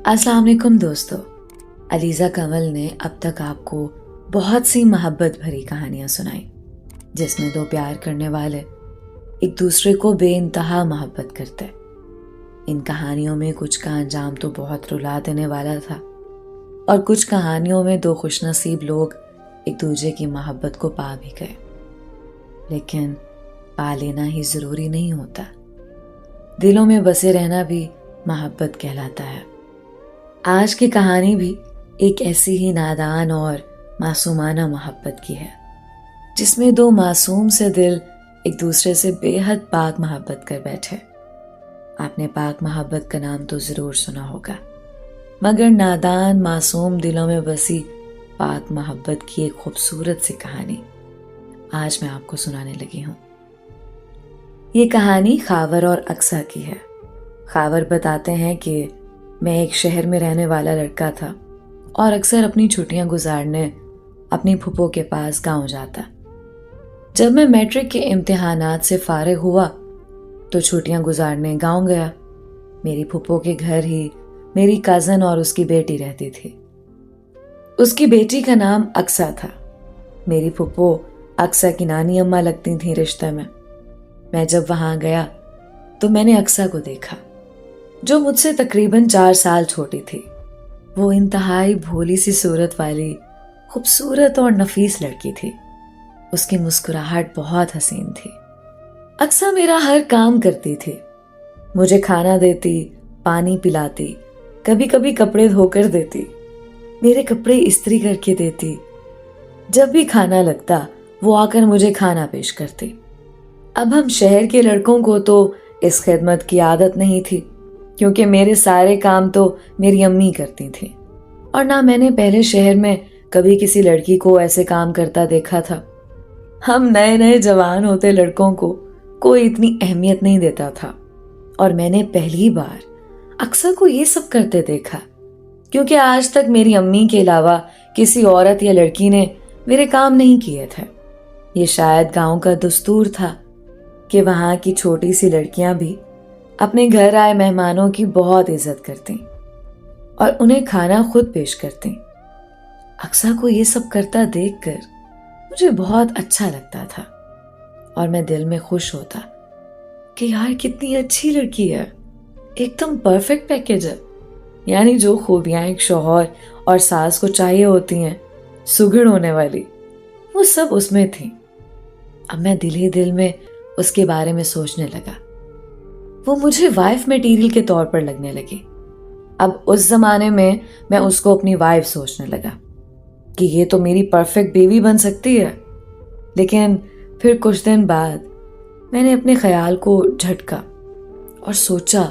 अस्सलाम वालेकुम दोस्तों। अलीज़ा कंवल ने अब तक आपको बहुत सी मोहब्बत भरी कहानियाँ सुनाई, जिसमें दो प्यार करने वाले एक दूसरे को बेइंतहा मोहब्बत करते। इन कहानियों में कुछ का अंजाम तो बहुत रुला देने वाला था और कुछ कहानियों में दो खुशनसीब लोग एक दूसरे की मोहब्बत को पा भी गए। लेकिन पा लेना ही ज़रूरी नहीं होता, दिलों में बसे रहना भी मोहब्बत कहलाता है। आज की कहानी भी एक ऐसी ही नादान और मासूमाना मोहब्बत की है, जिसमें दो मासूम से दिल एक दूसरे से बेहद पाक मोहब्बत कर बैठे। आपने पाक मोहब्बत का नाम तो ज़रूर सुना होगा, मगर नादान मासूम दिलों में बसी पाक मोहब्बत की एक खूबसूरत सी कहानी आज मैं आपको सुनाने लगी हूँ। ये कहानी खावर और अक्सा की है। खावर बताते हैं कि मैं एक शहर में रहने वाला लड़का था और अक्सर अपनी छुट्टियां गुजारने अपनी फूफो के पास गांव जाता। जब मैं मैट्रिक के इम्तिहानात से फारिग हुआ तो छुट्टियां गुजारने गांव गया। मेरी फूफो के घर ही मेरी कज़न और उसकी बेटी रहती थी। उसकी बेटी का नाम अक्सा था। मेरी फूफो अक्सा की नानी अम्मा लगती थी रिश्ते में। मैं जब वहां गया तो मैंने अक्सा को देखा, जो मुझसे तकरीबन 4 साल छोटी थी। वो इंतहाई भोली सी सूरत वाली खूबसूरत और नफीस लड़की थी। उसकी मुस्कुराहट बहुत हसीन थी। अक्सा मेरा हर काम करती थी, मुझे खाना देती, पानी पिलाती, कभी कभी कपड़े धोकर देती, मेरे कपड़े इस्त्री करके देती। जब भी खाना लगता वो आकर मुझे खाना पेश करती। अब हम शहर के लड़कों को तो इस खिदमत की आदत नहीं थी, क्योंकि मेरे सारे काम तो मेरी अम्मी करती थी और ना मैंने पहले शहर में कभी किसी लड़की को ऐसे काम करता देखा था। हम नए नए जवान होते लड़कों को कोई इतनी अहमियत नहीं देता था और मैंने पहली बार अक्सर को ये सब करते देखा, क्योंकि आज तक मेरी अम्मी के अलावा किसी औरत या लड़की ने मेरे काम नहीं किए थे। ये शायद गांव का दस्तूर था कि वहां की छोटी सी लड़कियां भी अपने घर आए मेहमानों की बहुत इज्जत करती और उन्हें खाना खुद पेश करती। अक्सा को ये सब करता देखकर मुझे बहुत अच्छा लगता था और मैं दिल में खुश होता कि यार कितनी अच्छी लड़की है, एकदम परफेक्ट पैकेज है। यानी जो खूबियां एक शौहर और सास को चाहिए होती हैं, सुघड़ होने वाली, वो सब उसमें थी। अब मैं दिल ही दिल में उसके बारे में सोचने लगा। वो मुझे वाइफ मटेरियल के तौर पर लगने लगी। अब उस जमाने में मैं उसको अपनी वाइफ सोचने लगा कि ये तो मेरी परफेक्ट बेबी बन सकती है। लेकिन फिर कुछ दिन बाद मैंने अपने ख्याल को झटका और सोचा